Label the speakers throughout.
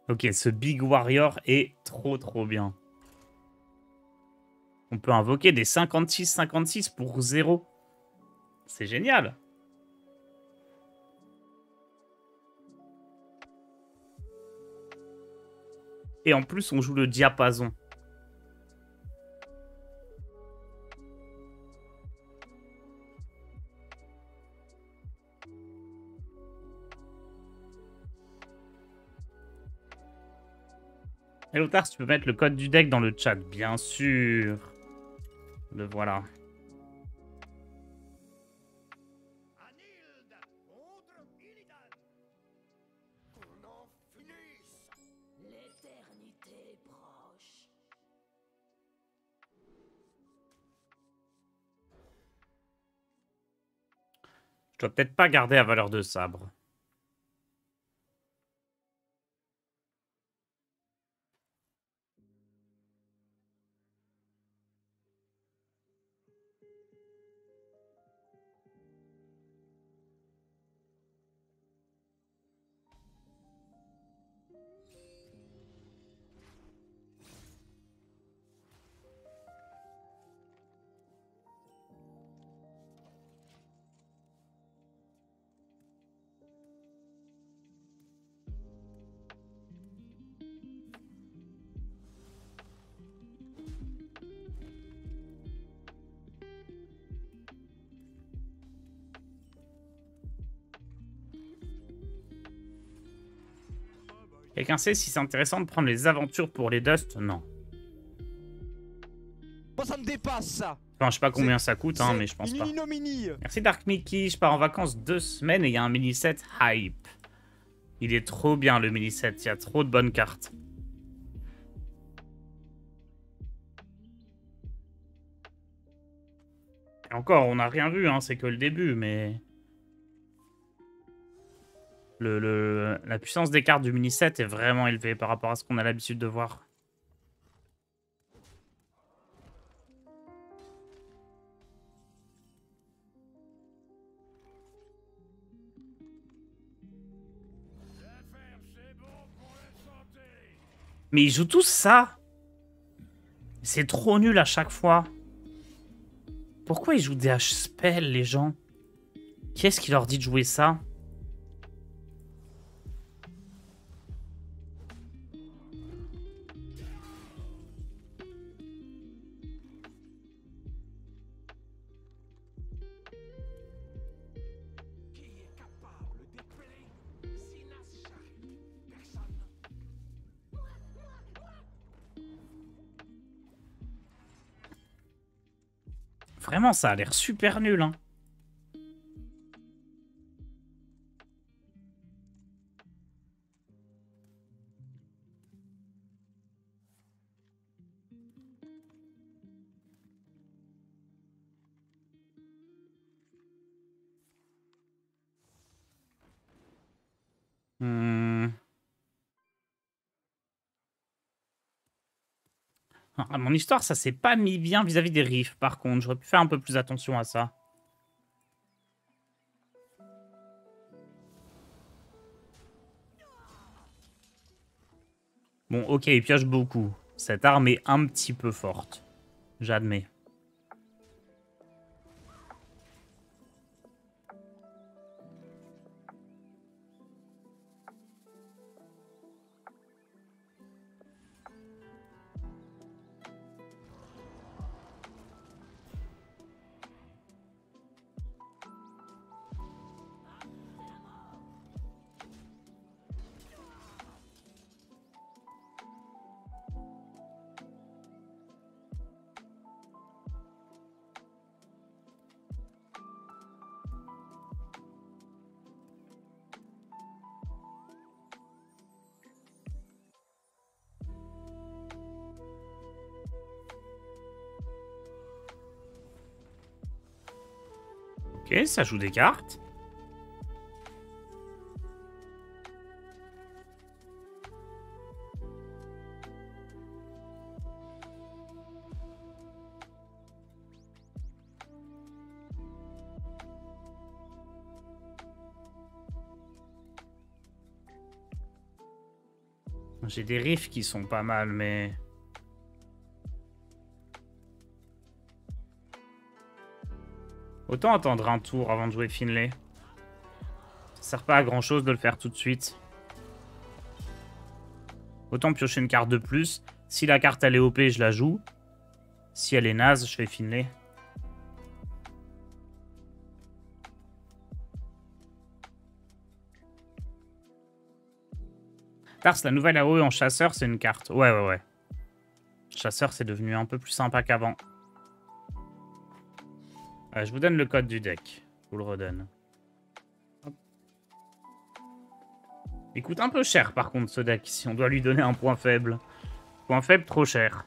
Speaker 1: Ok, ce Big Warrior est trop bien. On peut invoquer des 56-56 pour 0. C'est génial. Et en plus, on joue le diapason. Et Lothar, tu peux mettre le code du deck dans le chat, bien sûr. Le voilà. Je dois peut-être pas garder à valeur de sabre. Quelqu'un sait si c'est intéressant de prendre les aventures pour les Dust? Non.
Speaker 2: Moi, ça me dépasse, ça.
Speaker 1: Enfin, je sais pas combien ça coûte, hein, mais je pense pas. Merci Dark Mickey, je pars en vacances 2 semaines et il y a un mini-set hype. Il est trop bien le mini-set, il y a trop de bonnes cartes. Et encore, on n'a rien vu, hein, c'est que le début, mais... La puissance des cartes du mini-set est vraiment élevée par rapport à ce qu'on a l'habitude de voir. Mais ils jouent tous ça. C'est trop nul à chaque fois. Pourquoi ils jouent des H-Spell, les gens? Qui est-ce qui leur dit de jouer ça? Vraiment, ça a l'air super nul, hein. À mon histoire, ça s'est pas mis bien vis-à-vis des riffs, par contre. J'aurais pu faire un peu plus attention à ça. Bon, ok, il pioche beaucoup. Cette arme est un petit peu forte. J'admets. Ok, ça joue des cartes. J'ai des riffs qui sont pas mal, mais... Autant attendre un tour avant de jouer Finlay. Ça sert pas à grand chose de le faire tout de suite. Autant piocher une carte de plus. Si la carte elle est OP, je la joue. Si elle est naze, je fais Finlay. Tars, la nouvelle AOE en chasseur, c'est une carte. Ouais. Chasseur, c'est devenu un peu plus sympa qu'avant. Je vous donne le code du deck. Je vous le redonne. Hop. Il coûte un peu cher, par contre, ce deck, si on doit lui donner un point faible. Point faible, trop cher.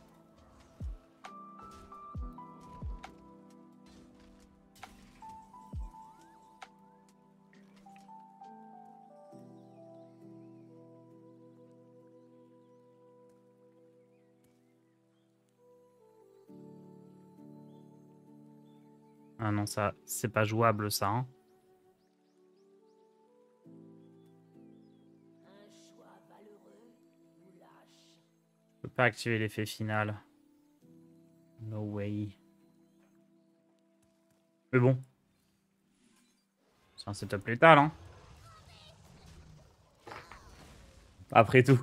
Speaker 1: Ah non, ça, c'est pas jouable, ça. Hein. Je peux pas activer l'effet final. No way. Mais bon. C'est un setup létal, hein. Après tout,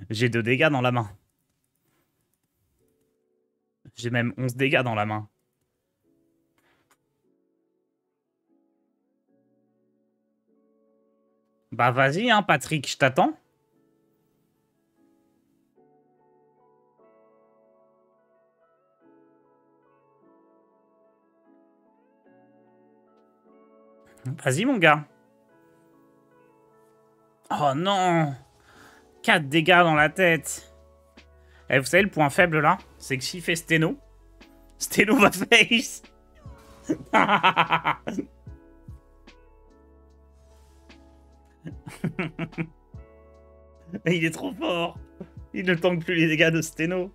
Speaker 1: j'ai 2 dégâts dans la main. J'ai même 11 dégâts dans la main. Bah vas-y, hein, Patrick, je t'attends. Vas-y, mon gars. Oh non! 4 dégâts dans la tête. Et vous savez, le point faible, là, c'est que s'il fait Steno, Steno va face. Il est trop fort. Il ne tank plus les dégâts de Steno.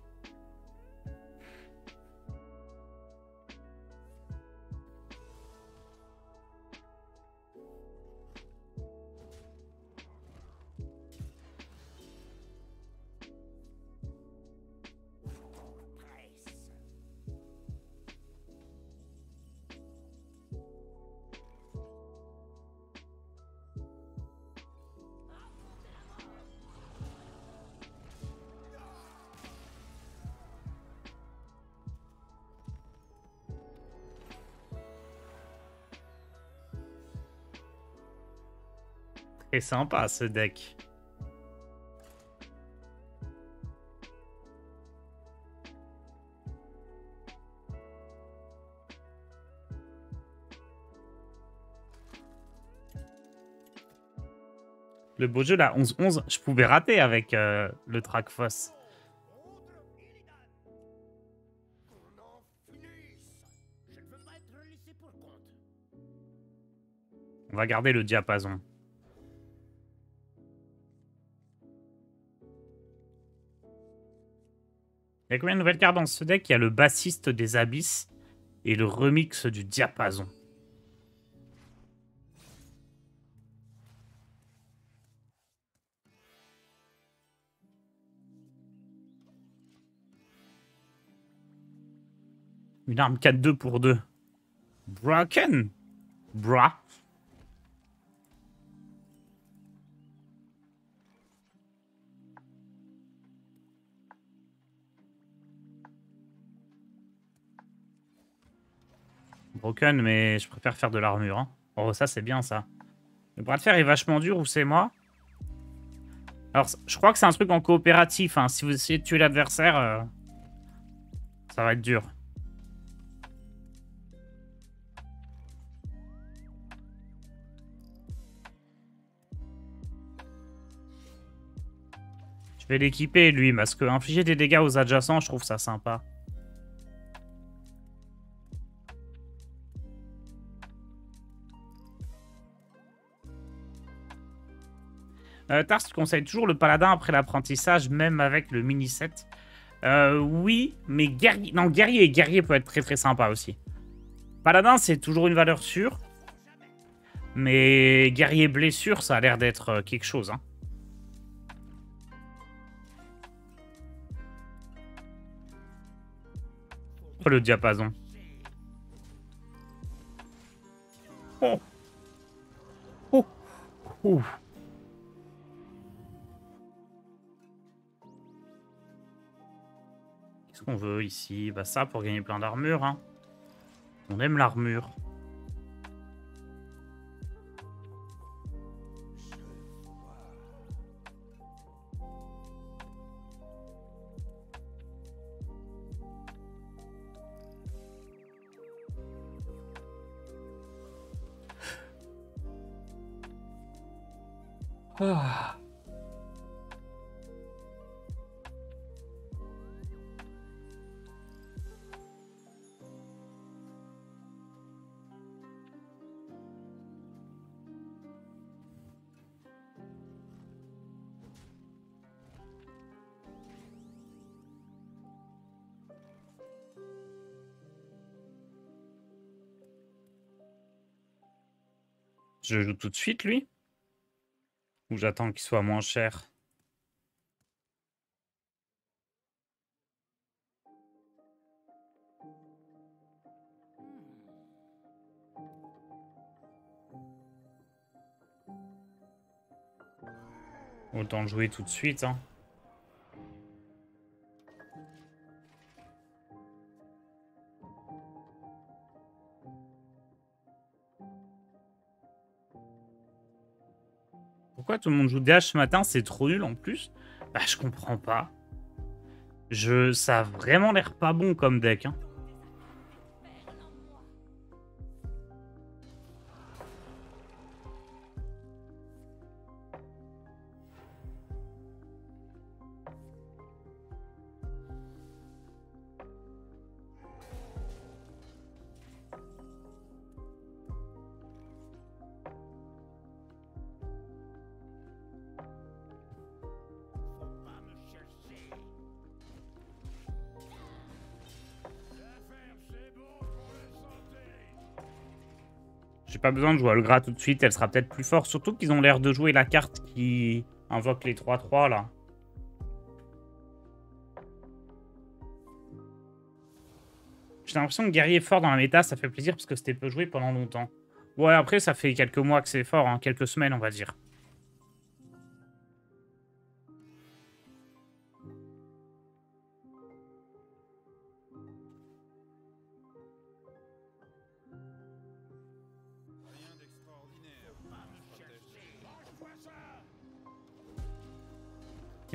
Speaker 1: Très sympa ce deck. Le beau jeu là, 11-11, je pouvais rater avec le Trackfoss. On va garder le diapason. Il y a combien de nouvelles cartes dans ce deck? Il y a le bassiste des abysses et le remix du diapason. Une arme 4-2 pour 2. Broken. Bra. Broken, mais je préfère faire de l'armure. Hein. Oh, ça, c'est bien, ça. Le bras de fer est vachement dur, ou c'est moi? Alors, je crois que c'est un truc en coopératif. Hein. Si vous essayez de tuer l'adversaire, ça va être dur. Je vais l'équiper, lui, parce que infliger des dégâts aux adjacents, je trouve ça sympa. Tars, tu conseilles toujours le paladin après l'apprentissage, même avec le mini-set. Oui, mais guerrier... Non, guerrier peut être très très sympa aussi. Paladin, c'est toujours une valeur sûre. Mais guerrier blessure, ça a l'air d'être quelque chose. Hein. Le diapason. Oh. Oh. Oh. Qu'est-ce qu'on veut ici? Bah ça, pour gagner plein d'armure, hein. On aime l'armure. Ah. Je joue tout de suite, lui? Ou j'attends qu'il soit moins cher? Autant jouer tout de suite, hein. Pourquoi tout le monde joue DH ce matin? C'est trop nul en plus. Bah, je comprends pas. Ça a vraiment l'air pas bon comme deck, hein. J'ai pas besoin de jouer Olgra tout de suite, elle sera peut-être plus forte. Surtout qu'ils ont l'air de jouer la carte qui invoque les 3-3 là. J'ai l'impression que guerrier fort dans la méta, ça fait plaisir parce que c'était peu joué pendant longtemps. Ouais, après, ça fait quelques mois que c'est fort, hein, quelques semaines, on va dire.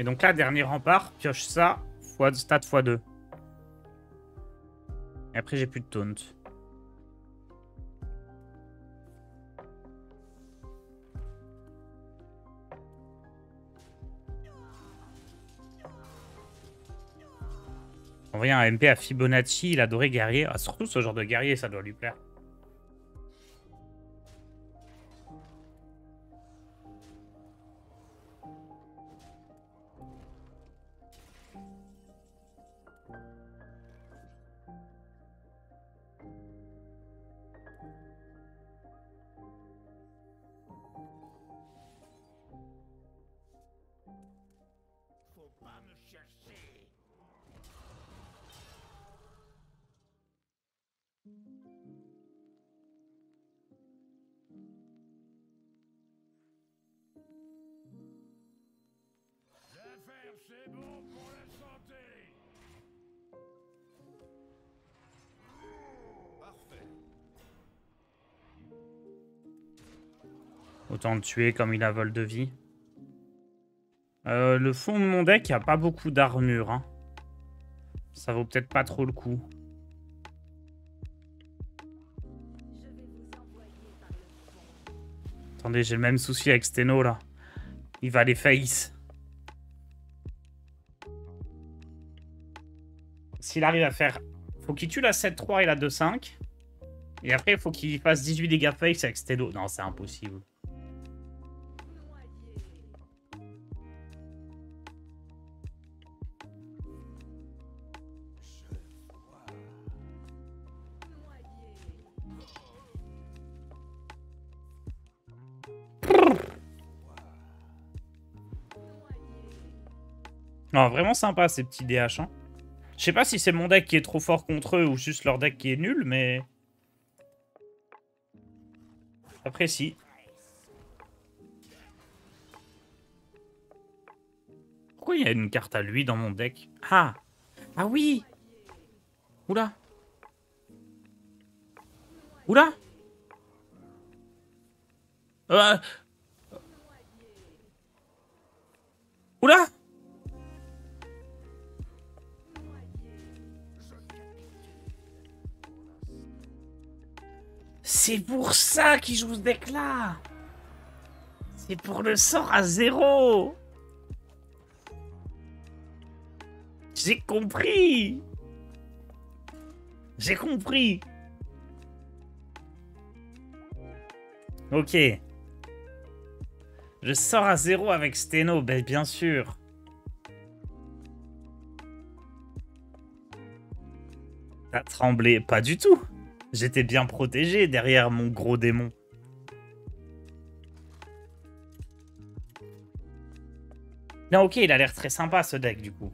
Speaker 1: Et donc là, dernier rempart, pioche ça, stat x2. Et après, j'ai plus de taunt. Envoyer un MP à Fibonacci, il adorait guerrier. Ah, surtout ce genre de guerrier, ça doit lui plaire.
Speaker 2: C'est bon pour la santé. Parfait.
Speaker 1: Autant le tuer comme il a vol de vie. Le fond de mon deck, il n'y a pas beaucoup d'armure. Hein. Ça vaut peut-être pas trop le coup. Attendez, j'ai le même souci avec Steno là. Il va les face. S'il arrive à faire... Faut qu'il tue la 7-3 et la 2-5. Et après, il faut qu'il fasse 18 dégâts face avec Steno. Non, c'est impossible. Non, vraiment sympa ces petits DH. Hein. Je sais pas si c'est mon deck qui est trop fort contre eux ou juste leur deck qui est nul, mais... J'apprécie. Pourquoi il y a une carte à lui dans mon deck? Ah! Ah oui! Oula! Oula! Euh... Oula! C'est pour ça qu'il joue ce deck-là! C'est pour le sort à 0! J'ai compris! J'ai compris! Ok. Je sors à 0 avec Steno, ben bien sûr. T'as tremblé? Pas du tout. J'étais bien protégé derrière mon gros démon. Non, ok, il a l'air très sympa ce deck du coup.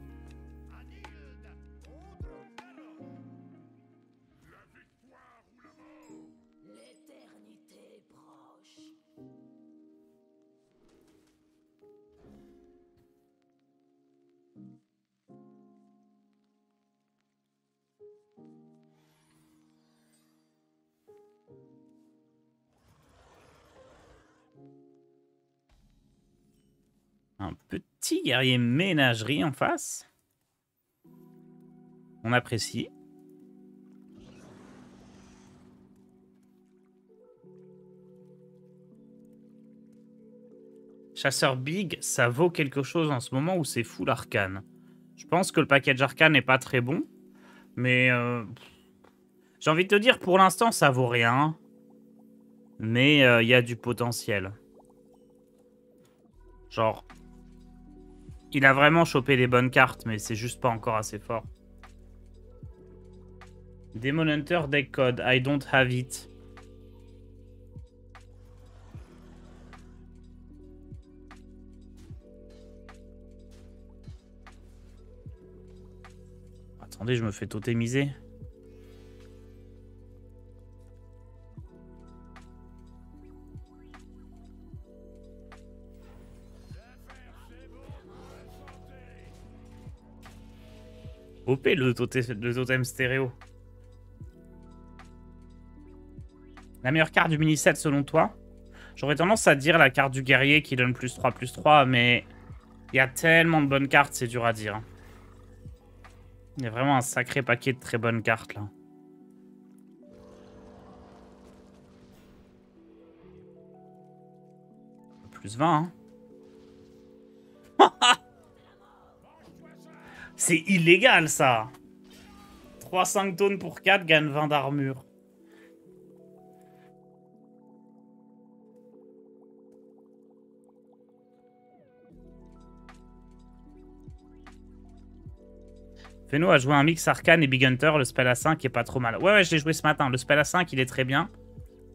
Speaker 1: Un petit guerrier ménagerie en face. On apprécie. Chasseur Big, ça vaut quelque chose en ce moment où c'est full arcane. Je pense que le package arcane n'est pas très bon. Mais j'ai envie de te dire, pour l'instant, ça vaut rien. Mais il y a du potentiel. Genre, il a vraiment chopé les bonnes cartes, mais c'est juste pas encore assez fort. Demon Hunter deck code, I don't have it. Attendez, je me fais totémiser. OP le totem stéréo. La meilleure carte du mini-set selon toi? J'aurais tendance à dire la carte du guerrier qui donne +3/+3, mais il y a tellement de bonnes cartes, c'est dur à dire. Il y a vraiment un sacré paquet de très bonnes cartes là. +20, hein. C'est illégal ça. 3-5 tonnes pour 4 gagne 20 d'armure. Feno a joué un mix arcane et Big Hunter, le spell à 5 est pas trop mal. Ouais, je l'ai joué ce matin. Le spell à 5, il est très bien.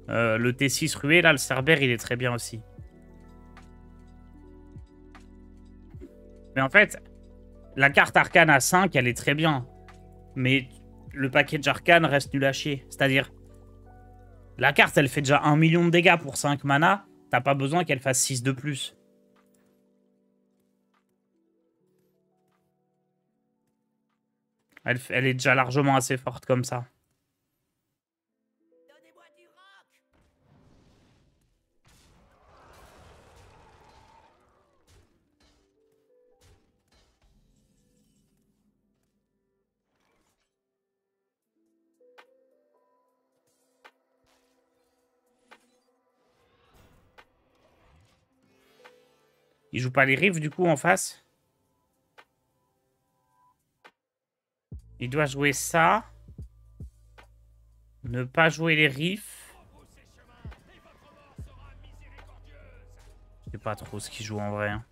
Speaker 1: Le T6 rué, là, le Cerbère, il est très bien aussi. Mais en fait, la carte arcane à 5, elle est très bien. Mais le package arcane reste nul à chier. C'est-à-dire, la carte, elle fait déjà 1 million de dégâts pour 5 mana. T'as pas besoin qu'elle fasse 6 de plus. Elle est déjà largement assez forte comme ça. Il joue pas les riffs du coup en face. Il doit jouer ça. Ne pas jouer les riffs. Je sais pas trop ce qu'il joue en vrai. Hein.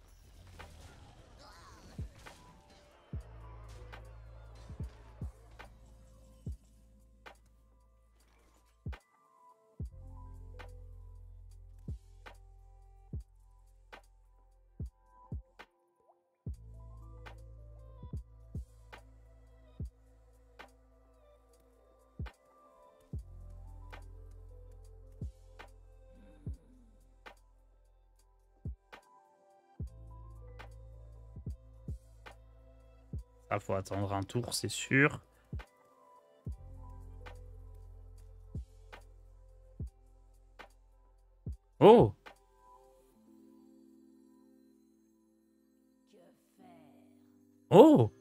Speaker 1: Ça, faut attendre un tour, c'est sûr. Oh! Oh!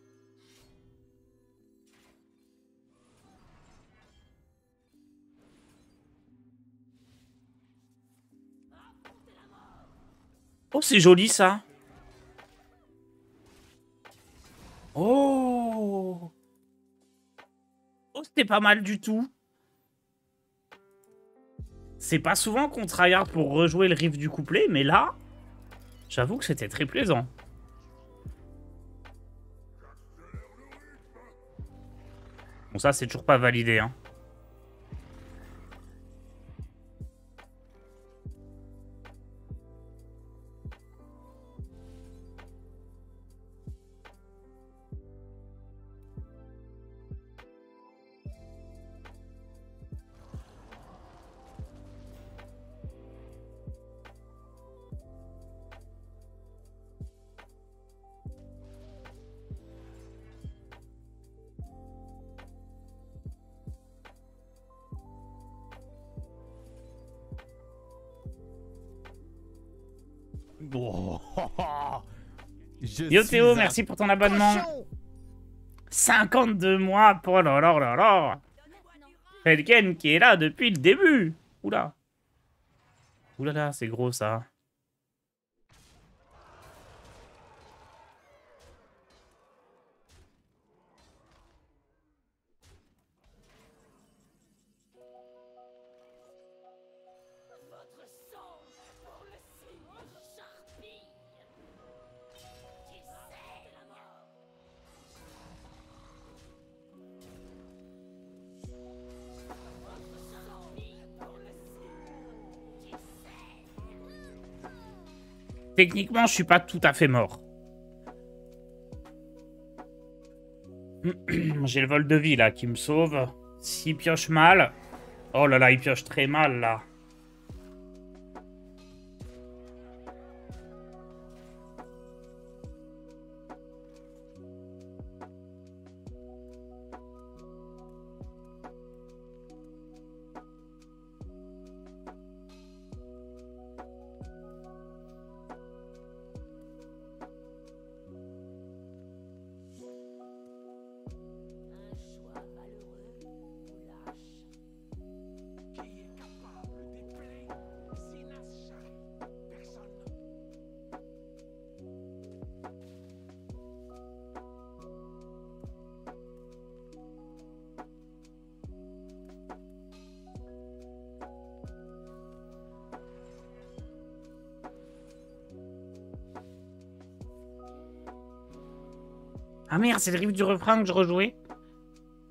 Speaker 1: Oh, c'est joli, ça! Oh! Oh, c'était pas mal du tout. C'est pas souvent qu'on tryhard pour rejouer le riff du couplet, mais là, j'avoue que c'était très plaisant. Bon, ça, c'est toujours pas validé, hein.
Speaker 3: Oh,
Speaker 1: Yo Théo, merci pour ton abonnement. 52 mois. Oh là là là là. Quelqu'un qui est là depuis le début. Oula. Oula là, c'est gros ça. Techniquement, je suis pas tout à fait mort. J'ai le vol de vie là qui me sauve. S'il pioche mal. Oh là là, il pioche très mal là. Ah merde, c'est le riff du refrain que je rejouais.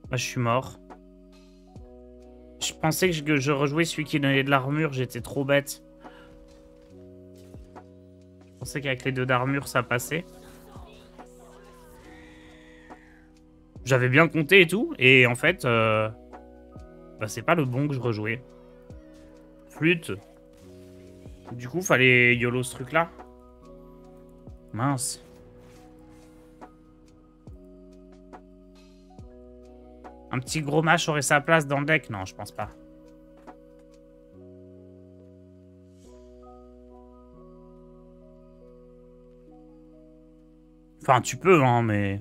Speaker 1: Bah, je suis mort. Je pensais que je rejouais celui qui donnait de l'armure, j'étais trop bête. Je pensais qu'avec les 2 d'armure, ça passait. J'avais bien compté et tout, et en fait, bah, c'est pas le bon que je rejouais. Flûte. Du coup, fallait YOLO ce truc-là. Mince. Un petit gros mâche aurait sa place dans le deck? Non, je pense pas. Enfin, tu peux, hein, mais...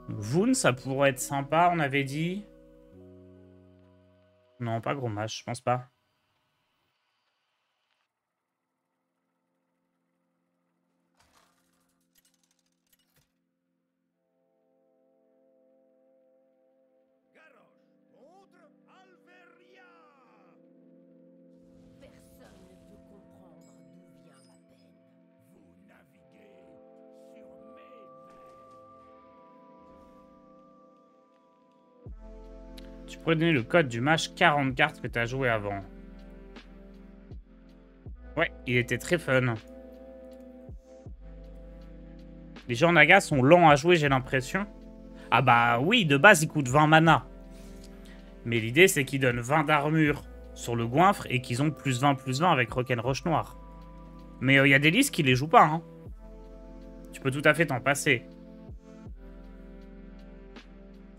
Speaker 1: Voon, ça pourrait être sympa, on avait dit. Non, pas gros mâche, je pense pas. Tu pourrais donner le code du match 40 cartes que tu as joué avant. Ouais, il était très fun. Les gens Naga sont lents à jouer, j'ai l'impression. Ah bah oui, de base, ils coûtent 20 mana. Mais l'idée, c'est qu'ils donnent 20 d'armure sur le goinfre et qu'ils ont +20/+20 avec Rock'n'Roche Noir. Mais il y a des listes qui les jouent pas. Hein. Tu peux tout à fait t'en passer.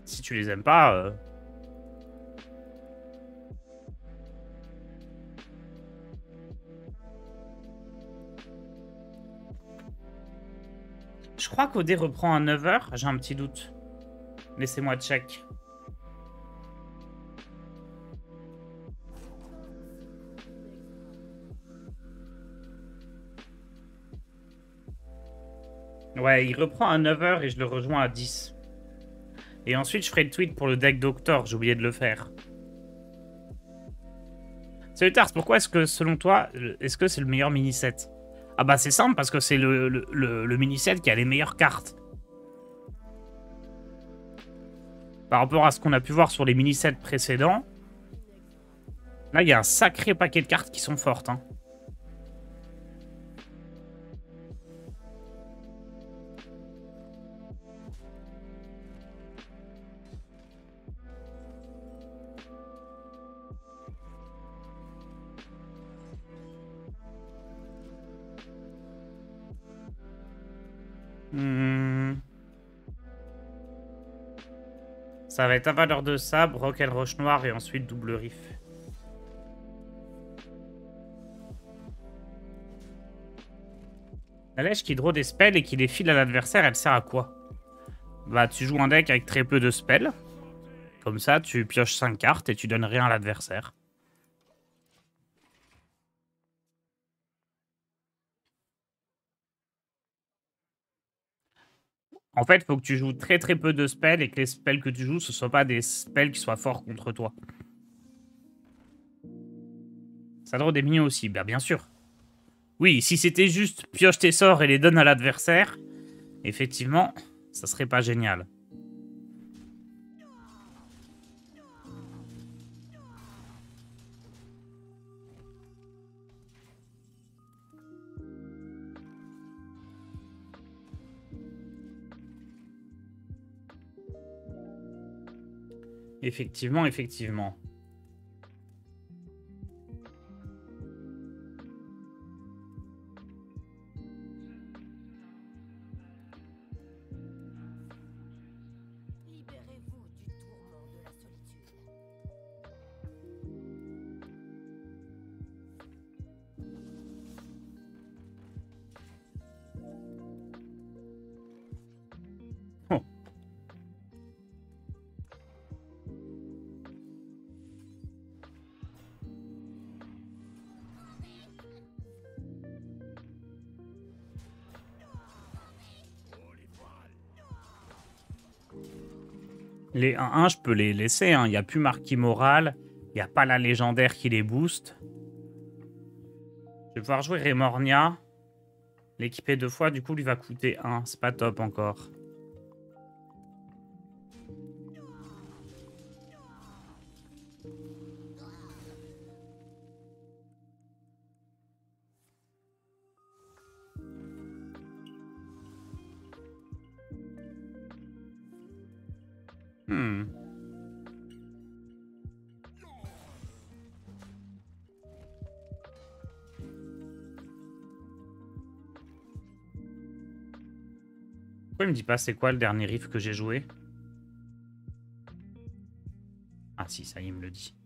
Speaker 1: Si tu les aimes pas... Je crois qu'Odé reprend à 9 h. J'ai un petit doute. Laissez-moi check. Ouais, il reprend à 9 h et je le rejoins à 10. Et ensuite, je ferai le tweet pour le deck Doctor. J'ai oublié de le faire. Salut Tars, pourquoi est-ce que, selon toi, est-ce que c'est le meilleur mini-set? Ah bah c'est simple, parce que c'est le mini-set qui a les meilleures cartes. Par rapport à ce qu'on a pu voir sur les mini-sets précédents, là, il y a un sacré paquet de cartes qui sont fortes. Hein. Ça va être Avaleur de Sabre, Roquelle Roche Noire et ensuite Double Riff. La lèche qui draw des spells et qui les file à l'adversaire, elle sert à quoi? Bah, tu joues un deck avec très peu de spells. Comme ça, tu pioches 5 cartes et tu donnes rien à l'adversaire. En fait, il faut que tu joues très très peu de spells et que les spells que tu joues, ce ne soient pas des spells qui soient forts contre toi. Ça draw des minions aussi, bah bien sûr. Oui, si c'était juste pioche tes sorts et les donne à l'adversaire, effectivement, ça serait pas génial. Effectivement, effectivement.
Speaker 3: Libérez-vous du tourment de la solitude.
Speaker 1: Oh. Les 1-1, je peux les laisser. Il n'y a plus Marquis Moral. Il n'y a pas la légendaire qui les booste. Je vais pouvoir jouer Remornia. L'équiper 2 fois, du coup, lui va coûter 1. C'est pas top encore. Pourquoi il me dit pas c'est quoi le dernier riff que j'ai joué? Ah si, ça y est, il me le dit.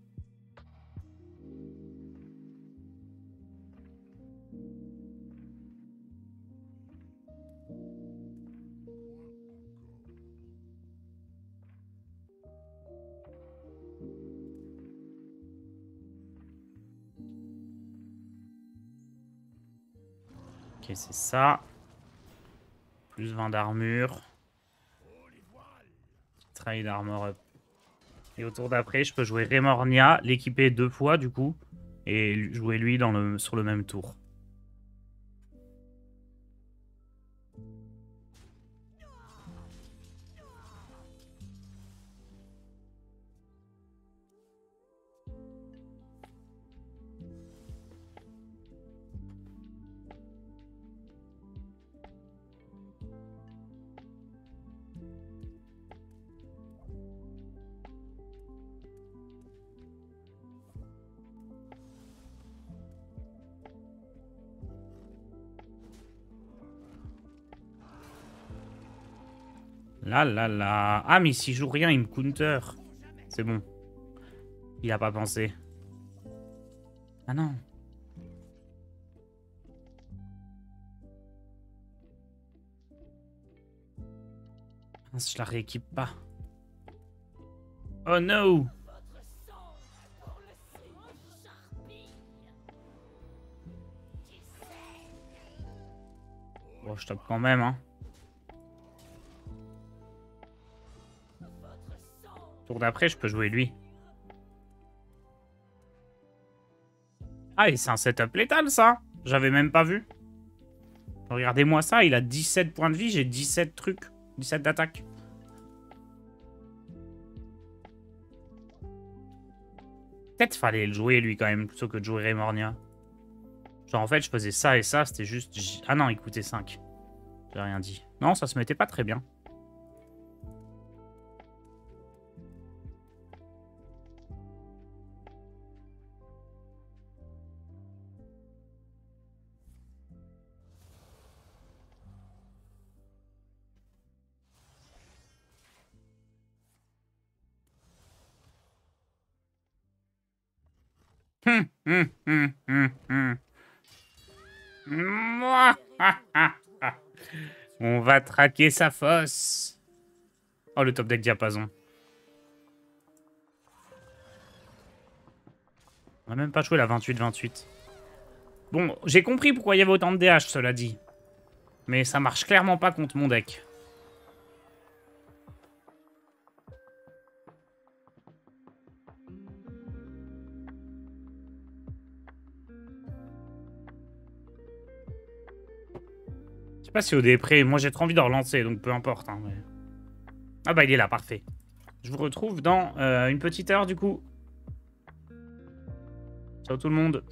Speaker 1: Ok, c'est ça. Plus 20 d'armure. Trail d'armor up. Et au tour d'après, je peux jouer Remornia, l'équiper 2 fois du coup, et jouer lui sur le même tour. Là, là, là. Ah, mais s'il joue rien, il me counter. C'est bon. Il a pas pensé. Ah non. Mince, je la rééquipe pas. Oh no! Bon, je tape quand même, hein. Tour d'après, je peux jouer lui. Ah, et c'est un setup létal, ça. J'avais même pas vu. Regardez-moi ça, il a 17 points de vie, j'ai 17 trucs. 17 d'attaque. Peut-être fallait le jouer, lui, quand même, plutôt que de jouer Remornia. Genre, en fait, je faisais ça et ça, c'était juste... Ah non, il coûtait 5. J'ai rien dit. Non, ça se mettait pas très bien. On va traquer sa fosse. Oh, le top deck diapason. On a même pas joué la 28-28. Bon, j'ai compris pourquoi il y avait autant de DH, cela dit. Mais ça marche clairement pas contre mon deck. Je sais pas si au dépré, moi j'ai trop envie de relancer, donc peu importe. Hein, mais... Ah bah il est là, parfait. Je vous retrouve dans une petite heure du coup. Ciao tout le monde.